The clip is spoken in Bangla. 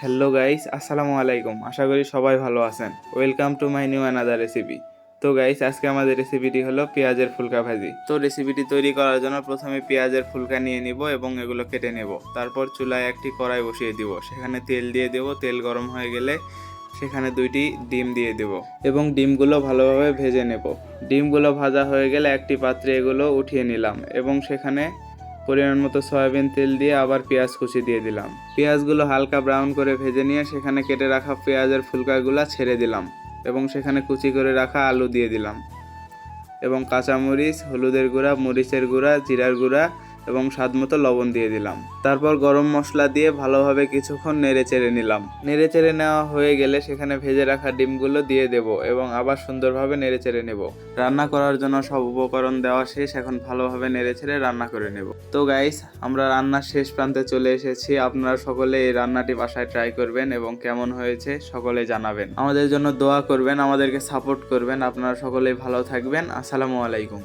হ্যালো গাইস, আসসালামু আলাইকুম। আশা করি সবাই ভালো আছেন। Welcome to my new another recipe. তো গাইস, আজকে আমাদের রেসিপিটি হলো পেঁয়াজের ফুলকা ভাজি। তো রেসিপিটি তৈরি করার জন্য প্রথমে পেঁয়াজের ফুলকা নিয়ে নিব এবং এগুলো কেটে নেব। তারপর চুলায় একটি কড়াই বসিয়ে দিব, সেখানে তেল দিয়ে দেব। তেল গরম হয়ে গেলে সেখানে 2টি ডিম দিয়ে দেব এবং ডিমগুলো ভালোভাবে ভেজে নেব। ডিমগুলো ভাজা হয়ে গেলে একটি পাত্রে এগুলো উঠিয়ে নিলাম এবং সেখানে পরিমাণ মতো সয়াবিন তেল দিয়ে আবার পেঁয়াজ কুচি দিয়ে দিলাম। পেঁয়াজগুলো হালকা ব্রাউন করে ভেজে নিয়ে সেখানে কেটে রাখা পেঁয়াজের ফুলকাগুলো ছেড়ে দিলাম এবং সেখানে কুচি করে রাখা আলু দিয়ে দিলাম এবং কাঁচামরিচ, হলুদের গুঁড়া, মরিচের গুঁড়া, জিরার গুঁড়া এবং স্বাদমতো লবণ দিয়ে দিলাম। তারপর গরম মশলা দিয়ে ভালোভাবে কিছুক্ষণ নেড়ে চেড়ে নিলাম। নেড়ে চেড়ে নেওয়া হয়ে গেলে সেখানে ভেজে রাখা ডিমগুলো দিয়ে দেব এবং আবার সুন্দরভাবে নেড়ে চেড়ে নেব। রান্না করার জন্য সব উপকরণ দেওয়া শেষ, এখন ভালোভাবে নেড়ে চেড়ে রান্না করে নেব। তো গাইস, আমরা রান্নার শেষ প্রান্তে চলে এসেছি। আপনারা সকলে এই রান্নাটি বাসায় ট্রাই করবেন এবং কেমন হয়েছে সকলে জানাবেন। আমাদের জন্য দোয়া করবেন, আমাদেরকে সাপোর্ট করবেন। আপনারা সকলেই ভালো থাকবেন। আসসালামু আলাইকুম।